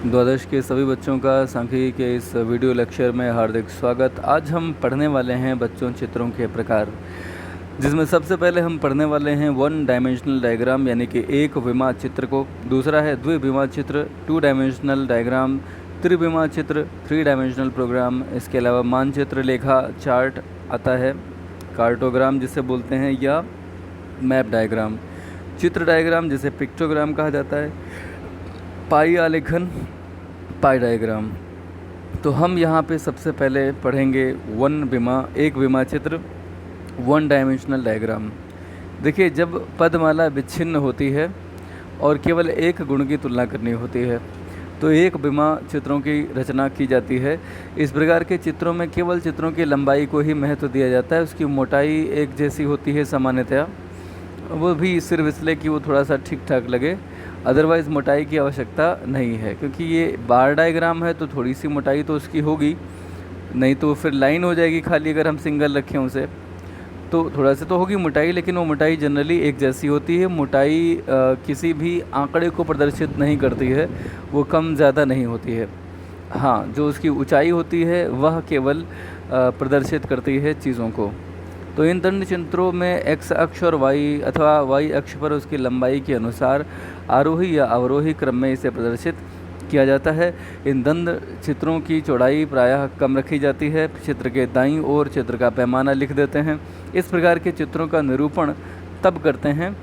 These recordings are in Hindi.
द्वादश के सभी बच्चों का सांख्यिकी के इस वीडियो लेक्चर में हार्दिक स्वागत। आज हम पढ़ने वाले हैं बच्चों चित्रों के प्रकार, जिसमें सबसे पहले हम पढ़ने वाले हैं वन डायमेंशनल डायग्राम यानी कि एक विमा चित्र को। दूसरा है द्विविमा चित्र, टू डायमेंशनल डायग्राम। त्रिविमा चित्र, थ्री डायमेंशनल प्रोग्राम। इसके अलावा मानचित्र लेखा चार्ट आता है, कार्टोग्राम जिसे बोलते हैं, या मैप डायग्राम। चित्र डायग्राम जिसे पिक्टोग्राम कहा जाता है। पाई आलेखन, पाई डायग्राम। तो हम यहाँ पे सबसे पहले पढ़ेंगे एक विमा चित्र, वन डायमेंशनल डायग्राम। देखिए, जब पदमाला विच्छिन्न होती है और केवल एक गुण की तुलना करनी होती है तो एक विमा चित्रों की रचना की जाती है। इस प्रकार के चित्रों में केवल चित्रों की लंबाई को ही महत्व दिया जाता है। उसकी मोटाई एक जैसी होती है सामान्यतया, वो भी सिर्फ इसलिए कि वो थोड़ा सा ठीक ठाक लगे, अदरवाइज़ मोटाई की आवश्यकता नहीं है। क्योंकि ये बार डायग्राम है तो थोड़ी सी मोटाई तो उसकी होगी, नहीं तो फिर लाइन हो जाएगी खाली अगर हम सिंगल रखें उसे, तो थोड़ा सा तो होगी मोटाई, लेकिन वो मोटाई जनरली एक जैसी होती है। मोटाई किसी भी आंकड़े को प्रदर्शित नहीं करती है, वो कम ज़्यादा नहीं होती है। हाँ, जो उसकी ऊंचाई होती है वह केवल प्रदर्शित करती है चीज़ों को। तो इन दंड चित्रों में एक्स अक्ष और वाई अथवा वाई अक्ष पर उसकी लंबाई के अनुसार आरोही या अवरोही क्रम में इसे प्रदर्शित किया जाता है। इन दंड चित्रों की चौड़ाई प्रायः कम रखी जाती है। चित्र के दाईं ओर चित्र का पैमाना लिख देते हैं। इस प्रकार के चित्रों का निरूपण तब करते हैं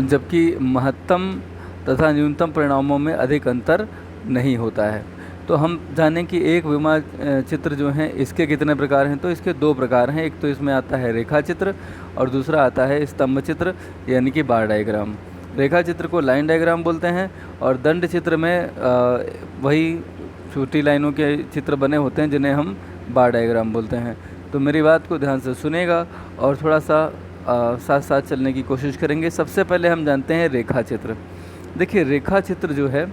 जबकि महत्तम तथा न्यूनतम परिणामों में अधिक अंतर नहीं होता है। तो हम जानें कि एक विमा चित्र जो है इसके कितने प्रकार हैं। तो इसके दो प्रकार हैं। एक तो इसमें आता है रेखा चित्र और दूसरा आता है स्तंभ चित्र यानी कि बार डायग्राम। रेखा चित्र को लाइन डायग्राम बोलते हैं और दंड चित्र में वही छोटी लाइनों के चित्र बने होते हैं जिन्हें हम बार डायग्राम बोलते हैं। तो मेरी बात को ध्यान से सुनेगा और थोड़ा सा साथ साथ चलने की कोशिश करेंगे। सबसे पहले हम जानते हैं रेखा चित्र। देखिए, रेखा चित्र जो है,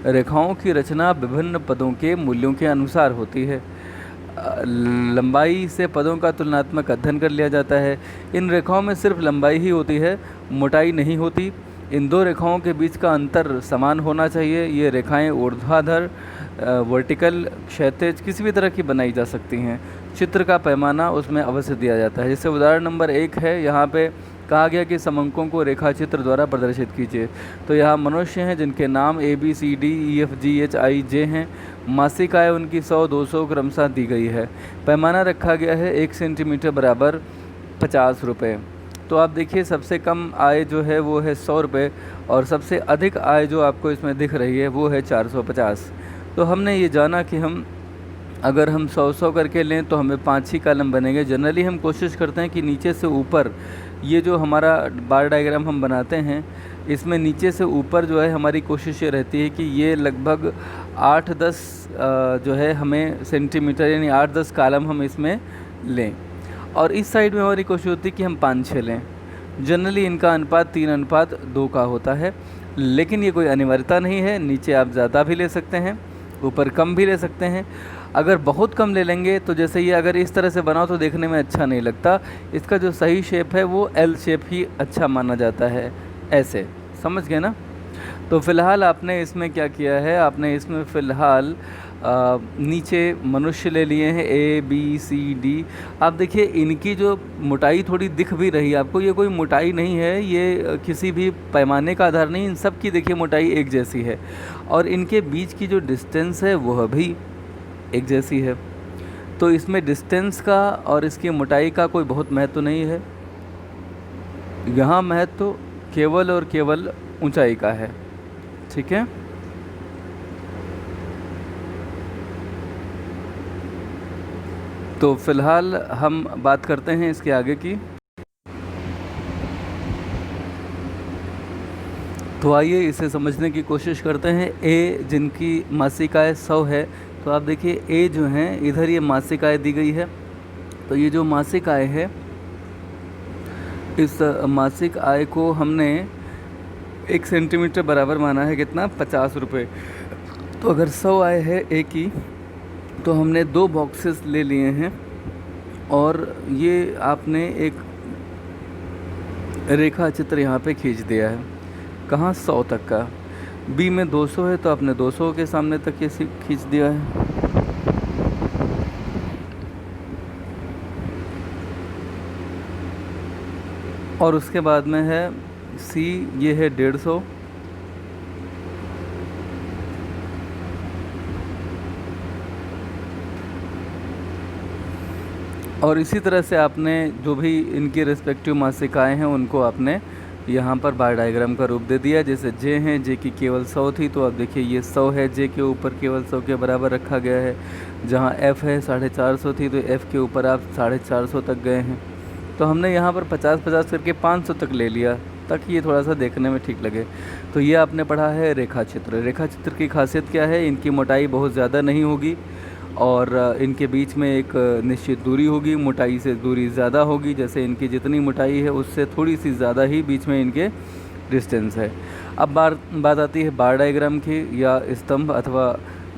रेखाओं की रचना विभिन्न पदों के मूल्यों के अनुसार होती है। लंबाई से पदों का तुलनात्मक अध्ययन कर लिया जाता है। इन रेखाओं में सिर्फ लंबाई ही होती है, मोटाई नहीं होती। इन दो रेखाओं के बीच का अंतर समान होना चाहिए। ये रेखाएं ऊर्ध्वाधर, वर्टिकल, क्षैतिज किसी भी तरह की बनाई जा सकती हैं। चित्र का पैमाना उसमें अवश्य दिया जाता है। जैसे उदाहरण नंबर 1 है, यहाँ पे कहा गया कि समंकों को रेखा चित्र द्वारा प्रदर्शित कीजिए। तो यहाँ मनुष्य हैं जिनके नाम ABCDEFGHIJ हैं। मासिक आय उनकी 100-200 क्रमशः दी गई है। पैमाना रखा गया है 1 सेंटीमीटर बराबर 50 रुपये। तो आप देखिए, सबसे कम आय जो है वो है 100 रुपये और सबसे अधिक आय जो आपको इसमें दिख रही है वो है 450। तो हमने ये जाना कि अगर हम 100-100 करके लें तो हमें 5 ही कॉलम बनेंगे। जनरली हम कोशिश करते हैं कि नीचे से ऊपर, ये जो हमारा बार डायग्राम हम बनाते हैं इसमें नीचे से ऊपर जो है हमारी कोशिश ये रहती है कि ये लगभग 8-10 जो है हमें सेंटीमीटर यानी 8-10 कॉलम हम इसमें लें। और इस साइड में हमारी कोशिश होती है कि हम 5-6 लें। जनरली इनका अनुपात 3:2 का होता है, लेकिन ये कोई अनिवार्यता नहीं है। नीचे आप ज़्यादा भी ले सकते हैं, ऊपर कम भी ले सकते हैं। अगर बहुत कम ले लेंगे तो जैसे ये अगर इस तरह से बनाओ तो देखने में अच्छा नहीं लगता। इसका जो सही शेप है वो एल शेप ही अच्छा माना जाता है। ऐसे समझ गए ना। तो फ़िलहाल आपने इसमें क्या किया है, आपने इसमें फ़िलहाल नीचे मनुष्य ले लिए हैं ABCD। आप देखिए, इनकी जो मोटाई थोड़ी दिख भी रही है आपको, ये कोई मोटाई नहीं है, ये किसी भी पैमाने का आधार नहीं। इन सब की देखिए मोटाई एक जैसी है और इनके बीच की जो डिस्टेंस है वह भी एक जैसी है। तो इसमें डिस्टेंस का और इसकी मोटाई का कोई बहुत महत्व नहीं है। यहाँ महत्व केवल और केवल ऊंचाई का है। ठीक है। तो फिलहाल हम बात करते हैं इसके आगे की। तो आइए इसे समझने की कोशिश करते हैं। ए जिनकी मासिक आय 100 है, तो आप देखिए ए जो है इधर ये मासिक आय दी गई है। तो ये जो मासिक आय है, इस मासिक आय को हमने 1 सेंटीमीटर बराबर माना है कितना, 50 रुपये। तो अगर 100 आय है ए की तो हमने 2 बॉक्सेस ले लिए हैं और ये आपने एक रेखा चित्र यहाँ पे खींच दिया है। कहाँ, 100 तक का। बी में 200 है तो आपने 200 के सामने तक ये खींच दिया है। और उसके बाद में है सी, ये है 150। और इसी तरह से आपने जो भी इनकी रिस्पेक्टिव मासिकाएँ हैं उनको आपने यहाँ पर बार डायग्राम का रूप दे दिया। जैसे जे हैं, जे की केवल 100 थी तो आप देखिए ये 100 है, जे के ऊपर केवल 100 के बराबर रखा गया है। जहाँ एफ़ है 450 थी तो एफ़ के ऊपर आप 450 तक गए हैं। तो हमने यहाँ पर 50-50 करके 500 तक ले लिया ताकि ये थोड़ा सा देखने में ठीक लगे। तो ये आपने पढ़ा है रेखा चित्र। रेखा चित्र की खासियत क्या है, इनकी मोटाई बहुत ज़्यादा नहीं होगी और इनके बीच में एक निश्चित दूरी होगी, मोटाई से दूरी ज़्यादा होगी। जैसे इनकी जितनी मोटाई है उससे थोड़ी सी ज़्यादा ही बीच में इनके डिस्टेंस है। अब बात आती है बार डायग्राम की या स्तंभ अथवा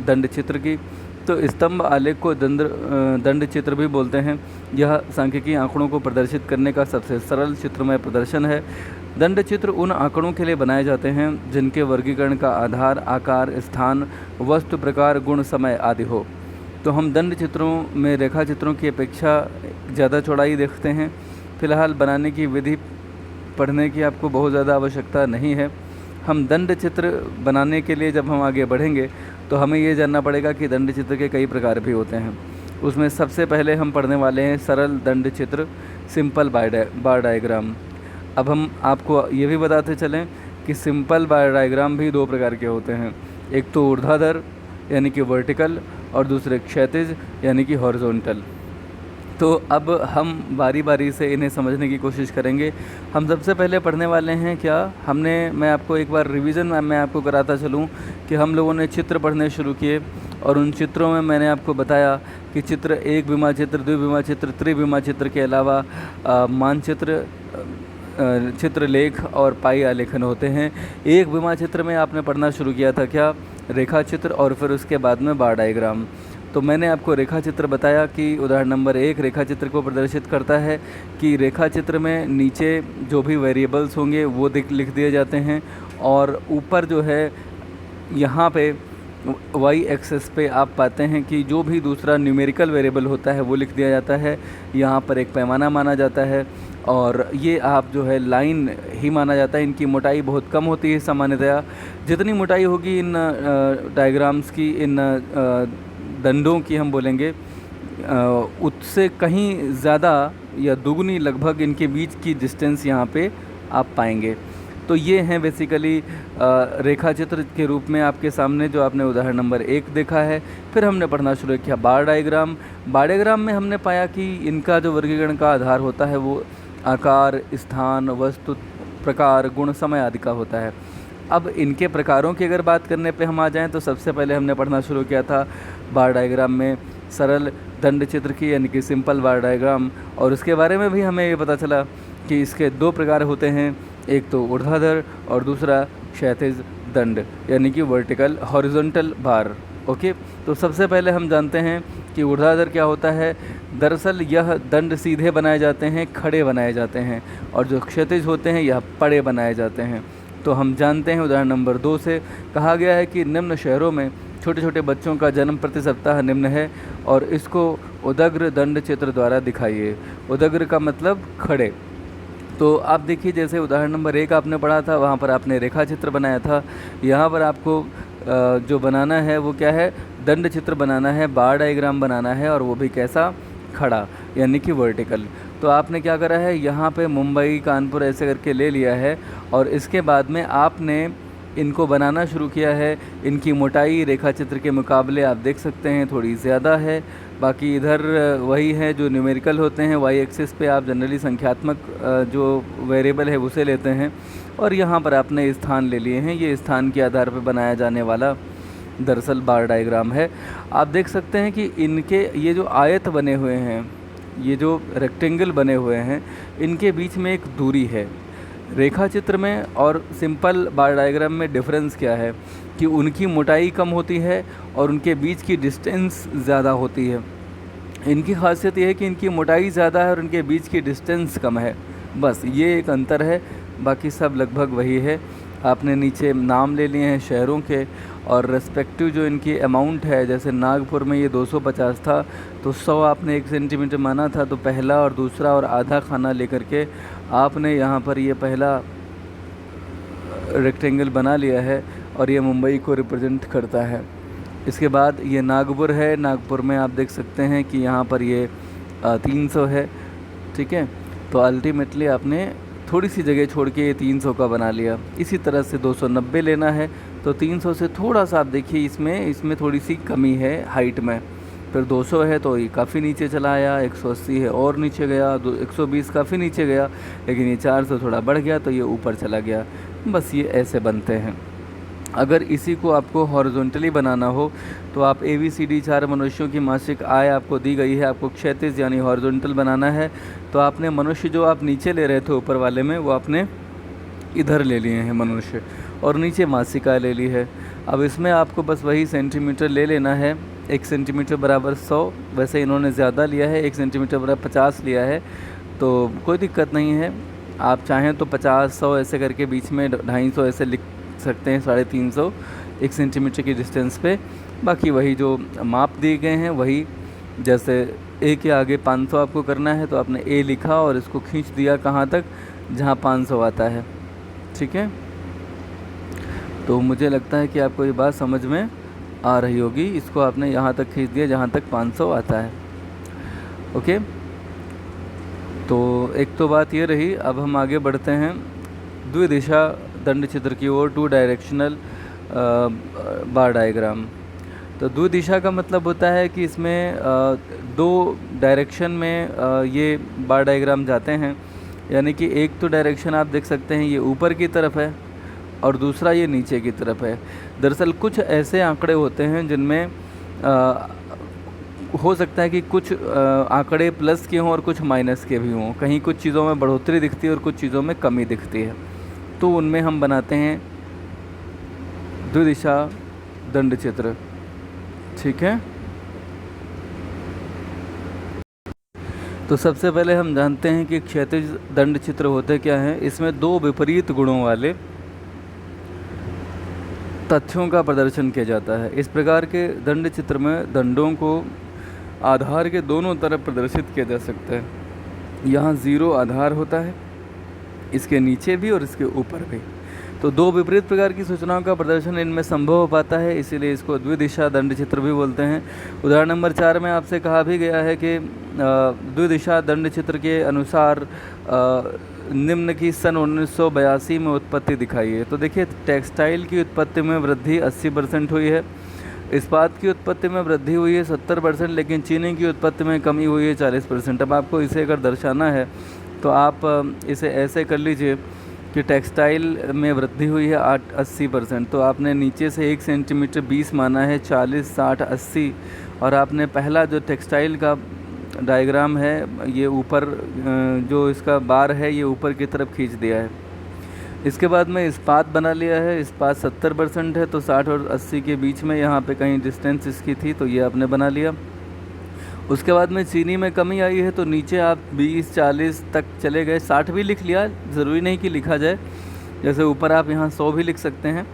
दंड चित्र की। तो स्तंभ आलेख को दंड चित्र भी बोलते हैं। यह सांख्यिकी आंकड़ों को प्रदर्शित करने का सबसे सरल चित्रमय प्रदर्शन है। दंड चित्र उन आंकड़ों के लिए बनाए जाते हैं जिनके वर्गीकरण का आधार आकार, स्थान, वस्तु, प्रकार, गुण, समय आदि हो। तो हम दंड चित्रों में रेखा चित्रों की अपेक्षा ज़्यादा चौड़ाई देखते हैं। फिलहाल बनाने की विधि पढ़ने की आपको बहुत ज़्यादा आवश्यकता नहीं है। हम दंड चित्र बनाने के लिए जब हम आगे बढ़ेंगे तो हमें ये जानना पड़ेगा कि दंड चित्र के कई प्रकार भी होते हैं। उसमें सबसे पहले हम पढ़ने वाले हैं सरल दंड चित्र, सिंपल बार डायग्राम। अब हम आपको ये भी बताते चलें कि सिंपल बार डायग्राम भी दो प्रकार के होते हैं। एक तो ऊर्ध्वाधर यानी कि वर्टिकल और दूसरे क्षैतिज यानी कि हॉरिजॉन्टल। तो अब हम बारी बारी से इन्हें समझने की कोशिश करेंगे। हम सबसे पहले पढ़ने वाले हैं मैं आपको एक बार रिवीजन मैं आपको कराता चलूं कि हम लोगों ने चित्र पढ़ने शुरू किए और उन चित्रों में मैंने आपको बताया कि चित्र एक विमा चित्र, द्विविमा चित्र, त्रिविमा चित्र के अलावा मानचित्र, चित्रलेख और पाई आलेखन होते हैं। एक विमा चित्र में आपने पढ़ना शुरू किया था रेखा चित्र और फिर उसके बाद में बार डायग्राम। तो मैंने आपको रेखा चित्र बताया कि उदाहरण नंबर 1 रेखा चित्र को प्रदर्शित करता है कि रेखा चित्र में नीचे जो भी वेरिएबल्स होंगे वो लिख दिए जाते हैं और ऊपर जो है यहाँ पे वाई एक्सेस पे आप पाते हैं कि जो भी दूसरा न्यूमेरिकल वेरिएबल होता है वो लिख दिया जाता है। यहाँ पर एक पैमाना माना जाता है और ये आप जो है लाइन ही माना जाता है। इनकी मोटाई बहुत कम होती है सामान्यतया। जितनी मोटाई होगी इन डायग्राम्स की, इन दंडों की हम बोलेंगे, उससे कहीं ज़्यादा या दुगनी लगभग इनके बीच की डिस्टेंस यहाँ पे आप पाएंगे। तो ये हैं बेसिकली रेखा चित्र के रूप में आपके सामने जो आपने उदाहरण नंबर 1 देखा है। फिर हमने पढ़ना शुरू किया बार डायग्राम। बार डायग्राम में हमने पाया कि इनका जो वर्गीकरण का आधार होता है वो आकार, स्थान, वस्तु, प्रकार, गुण, समय आदि का होता है। अब इनके प्रकारों की अगर बात करने पे हम आ जाएं तो सबसे पहले हमने पढ़ना शुरू किया था बार डायग्राम में सरल दंड चित्र की यानी कि सिंपल बार डायग्राम। और उसके बारे में भी हमें ये पता चला कि इसके दो प्रकार होते हैं, एक तो ऊर्ध्वाधर और दूसरा क्षैतिज दंड यानी कि वर्टिकल हॉरिजॉन्टल बार। ओके, तो सबसे पहले हम जानते हैं कि ऊर्ध्वाधर क्या होता है। दरअसल यह दंड सीधे बनाए जाते हैं, खड़े बनाए जाते हैं, और जो क्षैतिज होते हैं यह पड़े बनाए जाते हैं। तो हम जानते हैं उदाहरण नंबर 2 से कहा गया है कि निम्न शहरों में छोटे छोटे बच्चों का जन्म प्रति सप्ताह निम्न है और इसको उदग्र दंड चित्र द्वारा दिखाइए। उदग्र का मतलब खड़े। तो आप देखिए जैसे उदाहरण नंबर 1 आपने पढ़ा था, वहाँ पर आपने रेखा चित्र बनाया था। यहाँ पर आपको जो बनाना है वो क्या है, दंड चित्र बनाना है, बार डायग्राम बनाना है, और वो भी कैसा, खड़ा यानी कि वर्टिकल। तो आपने क्या करा है, यहाँ पे मुंबई, कानपुर ऐसे करके ले लिया है और इसके बाद में आपने इनको बनाना शुरू किया है। इनकी मोटाई रेखा चित्र के मुकाबले आप देख सकते हैं थोड़ी ज़्यादा है। बाकी इधर वही है जो न्यूमेरिकल होते हैं, वाई एक्सिस पे आप जनरली संख्यात्मक जो वेरिएबल है उसे लेते हैं, और यहाँ पर आपने स्थान ले लिए हैं। ये स्थान के आधार पर बनाया जाने वाला दरअसल बार डायग्राम है। आप देख सकते हैं कि इनके ये जो आयत बने हुए हैं, ये जो रेक्टेंगल बने हुए हैं, इनके बीच में एक दूरी है। रेखा चित्र में और सिंपल बार डायग्राम में डिफरेंस क्या है कि उनकी मोटाई कम होती है और उनके बीच की डिस्टेंस ज़्यादा होती है। इनकी खासियत ये है कि इनकी मोटाई ज़्यादा है और उनके बीच की डिस्टेंस कम है, बस ये एक अंतर है, बाकी सब लगभग वही है। आपने नीचे नाम ले लिए हैं शहरों के, और रेस्पेक्टिव जो इनकी अमाउंट है, जैसे नागपुर में ये 250 था तो 100 आपने 1 सेंटीमीटर माना था, तो पहला और दूसरा और आधा खाना लेकर के आपने यहाँ पर ये पहला रेक्टेंगल बना लिया है और ये मुंबई को रिप्रेजेंट करता है। इसके बाद ये नागपुर है, नागपुर में आप देख सकते हैं कि यहाँ पर ये 300 है, ठीक है। तो अल्टीमेटली आपने थोड़ी सी जगह छोड़ के ये 300 का बना लिया। इसी तरह से 290 लेना है तो 300 से थोड़ा सा आप देखिए इसमें थोड़ी सी कमी है हाइट में। फिर 200 है तो ये काफ़ी नीचे चला आया, 180 है और नीचे गया, 120 काफ़ी नीचे गया, लेकिन ये 400 थोड़ा बढ़ गया तो ये ऊपर चला गया। बस ये ऐसे बनते हैं। अगर इसी को आपको हॉरिजॉन्टली बनाना हो तो आप ABCD 4 मनुष्यों की मासिक आय आपको दी गई है, आपको क्षैतिज यानी हॉरिजॉन्टल बनाना है। तो आपने मनुष्य जो आप नीचे ले रहे थे ऊपर वाले में, वो आपने इधर ले लिए हैं मनुष्य, और नीचे मासिक आय ले ली है। अब इसमें आपको बस वही सेंटीमीटर ले लेना है। 1 सेंटीमीटर बराबर 100, वैसे इन्होंने ज़्यादा लिया है, 1 सेंटीमीटर बराबर 50 लिया है, तो कोई दिक्कत नहीं है। आप चाहें तो 50, 100 ऐसे करके बीच में 250 ऐसे लिख सकते हैं, 350 1 सेंटीमीटर की डिस्टेंस पे। बाकी वही जो माप दिए गए हैं वही, जैसे A के आगे 500 आपको करना है तो आपने A लिखा और इसको खींच दिया कहाँ तक, जहाँ 500 आता है, ठीक है। तो मुझे लगता है कि आपको ये बात समझ में आ रही होगी। इसको आपने यहाँ तक खींच दिया जहाँ तक 500 आता है, ओके। तो एक तो बात ये रही। अब हम आगे बढ़ते हैं द्विदिशा दंड चित्र की ओर, 2 डायरेक्शनल बार डायग्राम। तो द्विदिशा का मतलब होता है कि इसमें 2 डायरेक्शन में ये बार डायग्राम जाते हैं। यानी कि एक तो डायरेक्शन आप देख सकते हैं ये ऊपर की तरफ है और दूसरा ये नीचे की तरफ है। दरअसल कुछ ऐसे आंकड़े होते हैं जिनमें हो सकता है कि कुछ आंकड़े प्लस के हों और कुछ माइनस के भी हों। कहीं कुछ चीज़ों में बढ़ोतरी दिखती है और कुछ चीज़ों में कमी दिखती है, तो उनमें हम बनाते हैं द्विदिशा दंड चित्र, ठीक है। तो सबसे पहले हम जानते हैं कि क्षैतिज दंड चित्र होते क्या हैं। इसमें 2 विपरीत गुणों वाले तथ्यों का प्रदर्शन किया जाता है। इस प्रकार के दंड चित्र में दंडों को आधार के दोनों तरफ प्रदर्शित किया जा सकता है। यहाँ 0 आधार होता है, इसके नीचे भी और इसके ऊपर भी। तो 2 विपरीत प्रकार की सूचनाओं का प्रदर्शन इनमें संभव हो पाता है, इसीलिए इसको द्विदिशा दंड चित्र भी बोलते हैं। उदाहरण नंबर 4 में आपसे कहा भी गया है कि द्विदिशा दंड चित्र के अनुसार निम्न की सन 1982 में उत्पत्ति दिखाइए। तो देखिए, टेक्सटाइल की उत्पत्ति में वृद्धि 80% हुई है, इस्पात की उत्पत्ति में वृद्धि हुई है 70%, लेकिन चीनी की उत्पत्ति में कमी हुई है 40%। अब आपको इसे अगर दर्शाना है तो आप इसे ऐसे कर लीजिए कि टेक्सटाइल में वृद्धि हुई है 80%, तो आपने नीचे से 1 सेंटीमीटर 20 माना है, 40, 60, 80, और आपने पहला जो टेक्सटाइल का डायग्राम है ये ऊपर जो इसका बार है ये ऊपर की तरफ खींच दिया है। इसके बाद में इस्पात बना लिया है। इस्पात 70% है, तो 60 और 80 के बीच में यहाँ पे कहीं डिस्टेंस इसकी थी, तो ये आपने बना लिया। उसके बाद में चीनी में कमी आई है, तो नीचे आप 20, 40 तक चले गए, 60 भी लिख लिया, ज़रूरी नहीं कि लिखा जाए। जैसे ऊपर आप यहाँ 100 भी लिख सकते हैं,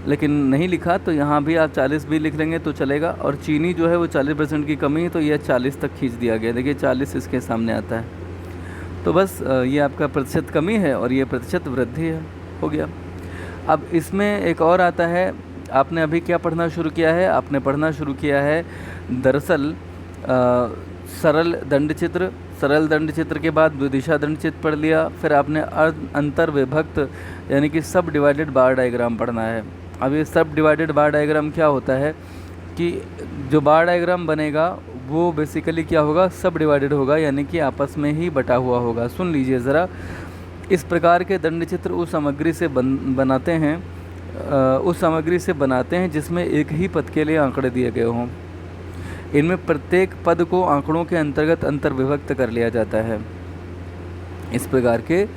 लेकिन नहीं लिखा तो यहाँ भी आप 40 भी लिख लेंगे तो चलेगा। और चीनी जो है वो 40% की कमी है, तो यह 40 तक खींच दिया गया। देखिए 40 इसके सामने आता है। तो बस ये आपका प्रतिशत कमी है और ये प्रतिशत वृद्धि है, हो गया। अब इसमें एक और आता है, आपने अभी क्या पढ़ना शुरू किया है? आपने पढ़ना शुरू किया है दरअसल सरल दंड चित्र। सरल दंड चित्र के बाद द्विदिशा दंड चित्र पढ़ लिया, फिर आपने अंतर विभक्त यानी कि सब डिवाइडेड बार डायग्राम पढ़ना है। अब ये सब डिवाइडेड बार डायग्राम क्या होता है कि जो बार डायग्राम बनेगा वो बेसिकली क्या होगा, सब डिवाइडेड होगा, यानी कि आपस में ही बटा हुआ होगा। सुन लीजिए ज़रा, इस प्रकार के दंड चित्र उस सामग्री से बनाते हैं जिसमें एक ही पद के लिए आंकड़े दिए गए हों। इनमें प्रत्येक पद को आंकड़ों के अंतर्गत अंतर्विभक्त कर लिया जाता है। इस प्रकार के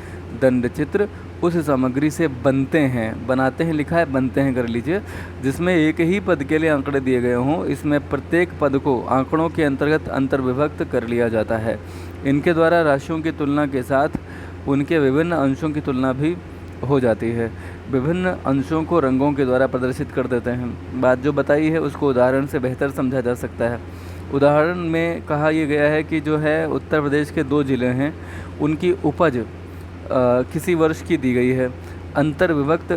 दंड चित्र उस सामग्री से बनाते हैं लिखा है, बनते हैं कर लीजिए, जिसमें एक ही पद के लिए आंकड़े दिए गए हों। इसमें प्रत्येक पद को आंकड़ों के अंतर्गत अंतर्विभक्त कर लिया जाता है। इनके द्वारा राशियों की तुलना के साथ उनके विभिन्न अंशों की तुलना भी हो जाती है। विभिन्न अंशों को रंगों के द्वारा प्रदर्शित कर देते हैं। बात जो बताई है उसको उदाहरण से बेहतर समझा जा सकता है। उदाहरण में कहा यह गया है कि जो है उत्तर प्रदेश के 2 ज़िले हैं, उनकी उपज किसी वर्ष की दी गई है। अंतर विभक्त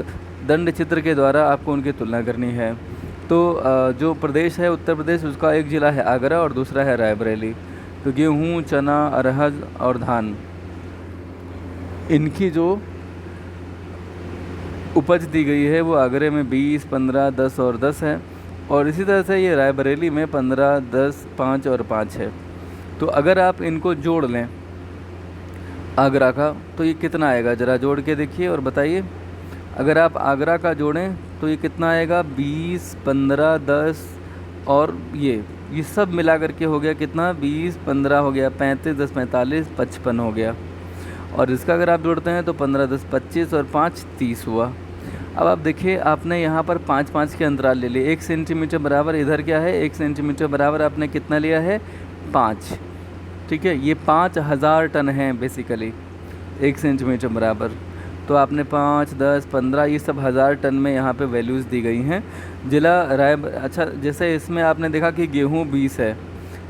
दंड चित्र के द्वारा आपको उनकी तुलना करनी है। तो जो प्रदेश है उत्तर प्रदेश, उसका एक ज़िला है आगरा और दूसरा है रायबरेली। तो गेहूँ, चना, अरहर और धान, इनकी जो उपज दी गई है वो आगरे में 20, 15, 10 और 10 है, और इसी तरह से ये रायबरेली में 15, 10, 5 और 5 है। तो अगर आप इनको जोड़ लें आगरा का, तो ये कितना आएगा, ज़रा जोड़ के देखिए और बताइए। अगर आप आगरा का जोड़ें तो ये कितना आएगा, 20, 15, 10 और ये सब मिला करके हो गया कितना, 20, 15 हो गया 35, 10, 45, 55 हो गया। और इसका अगर आप जोड़ते हैं तो 15, 10, 25 और 5, 30 हुआ। अब आप देखिए, आपने यहाँ पर 5-5 के अंतराल ले लिए। 1 सेंटीमीटर बराबर इधर क्या है, 1 सेंटीमीटर बराबर आपने कितना लिया है, 5। ठीक है, ये 5000 टन हैं बेसिकली 1 सेंटीमीटर बराबर। तो आपने 5, 10, 15 ये सब हज़ार टन में यहाँ पे वैल्यूज़ दी गई हैं। जिला अच्छा, जैसे इसमें आपने देखा कि गेहूँ 20 है,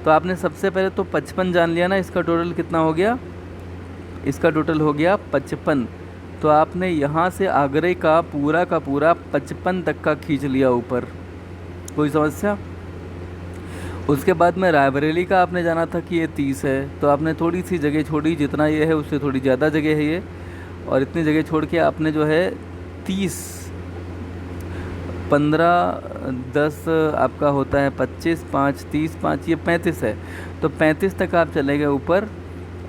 तो आपने सबसे पहले तो 55 जान लिया ना। इसका टोटल कितना हो गया, इसका टोटल हो गया 55। तो आपने यहाँ से आगरे का पूरा 55 तक का खींच लिया ऊपर। कोई समस्या? उसके बाद में रायबरेली का आपने जाना था कि ये 30 है, तो आपने थोड़ी सी जगह छोड़ी, जितना ये है उससे थोड़ी ज़्यादा जगह है ये, और इतनी जगह छोड़ के आपने जो है 30, 15, 10 आपका होता है 25, 5, 30, 5 ये 35 है। तो 35 तक आप चले गए ऊपर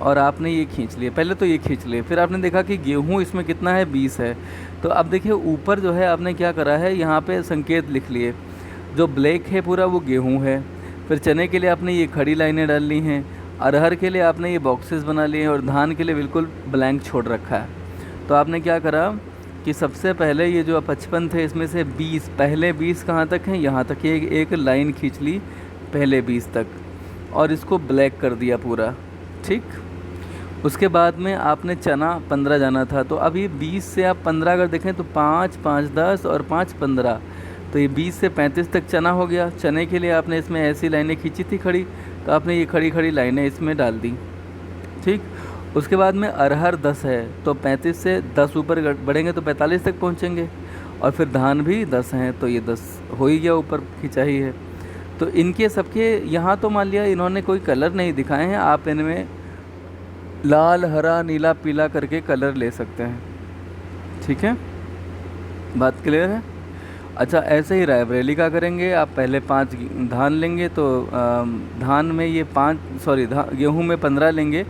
और आपने ये खींच लिए। पहले तो ये खींच लिए, फिर आपने देखा कि गेहूँ इसमें कितना है, 20 है। तो अब देखिए ऊपर जो है आपने क्या करा है, यहाँ पे संकेत लिख लिए। जो ब्लैक है पूरा वो गेहूँ है। फिर चने के लिए आपने ये खड़ी लाइनें डाल ली हैं, अरहर के लिए आपने ये बॉक्सेस बना लिए हैं, और धान के लिए बिल्कुल ब्लैंक छोड़ रखा है। तो आपने क्या करा कि सबसे पहले ये जो 55 थे इसमें से 20, पहले 20 कहाँ तक हैं, यहाँ तक एक लाइन खींच ली पहले 20 तक, और इसको ब्लैक कर दिया पूरा। ठीक, उसके बाद में आपने चना 15 जाना था, तो अभी 20 से आप 15 अगर देखें तो 5, 5, 10 और 5, 15, तो ये 20 से 35 तक चना हो गया। चने के लिए आपने इसमें ऐसी लाइनें खींची थी खड़ी, तो आपने ये खड़ी खड़ी लाइनें इसमें डाल दी। ठीक, उसके बाद में अरहर 10 है, तो 35 से 10 ऊपर बढ़ेंगे तो 45 तक पहुंचेंगे, और फिर धान भी 10 हैं, तो ये 10 हो ही गया, ऊपर खिंचा ही है। तो इनके सबके यहाँ तो मान लिया इन्होंने कोई कलर नहीं दिखाए हैं, आप इनमें लाल, हरा, नीला, पीला करके कलर ले सकते हैं। ठीक है, बात क्लियर है? अच्छा, ऐसे ही रायबरेली का करेंगे। आप पहले 5 धान लेंगे, तो धान में ये 5 गेहूं में 15 लेंगे,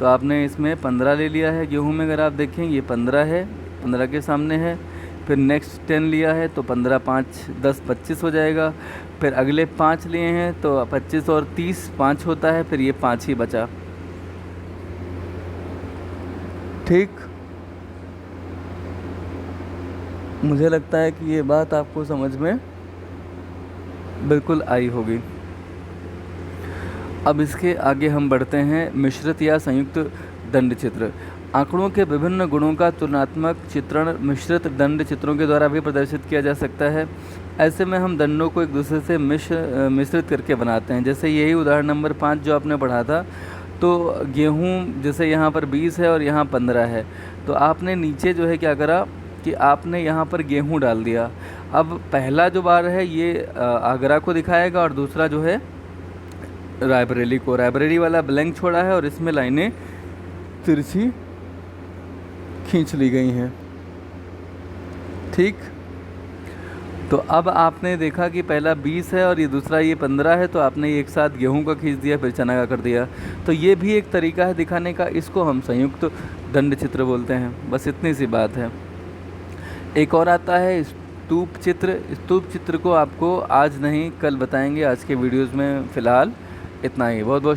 तो आपने इसमें 15 ले लिया है। गेहूं में अगर आप देखें ये 15 है, 15 के सामने है। फिर नेक्स्ट 10 लिया है, तो 15, 5, 10, 25 हो जाएगा। फिर अगले 5 लिए हैं, तो 25 और 30 5 होता है, फिर ये 5 ही बचा। ठीक, मुझे लगता है कि ये बात आपको समझ में बिल्कुल आई होगी। अब इसके आगे हम बढ़ते हैं मिश्रित या संयुक्त दंड चित्र। आंकड़ों के विभिन्न गुणों का तुलनात्मक चित्रण मिश्रित दंड चित्रों के द्वारा भी प्रदर्शित किया जा सकता है। ऐसे में हम दंडों को एक दूसरे से मिश्रित करके बनाते हैं। जैसे यही उदाहरण नंबर 5 जो आपने पढ़ा था, तो गेहूँ जैसे यहाँ पर 20 है और यहाँ 15 है, तो आपने नीचे जो है क्या करा कि आपने यहाँ पर गेहूँ डाल दिया। अब पहला जो बार है ये आगरा को दिखाएगा, और दूसरा जो है रायबरेली को। रायबरेली वाला ब्लैंक छोड़ा है और इसमें लाइनें तिरछी खींच ली गई हैं। ठीक, तो अब आपने देखा कि पहला 20 है और ये दूसरा ये 15 है, तो आपने एक साथ गेहूं का खींच दिया, फिर चना का कर दिया। तो ये भी एक तरीका है दिखाने का, इसको हम संयुक्त दंड चित्र बोलते हैं। बस इतनी सी बात है। एक और आता है स्तूप चित्र। स्तूप चित्र को आपको आज नहीं कल बताएंगे, आज के वीडियोज़ में फ़िलहाल इतना ही। बहुत बहुत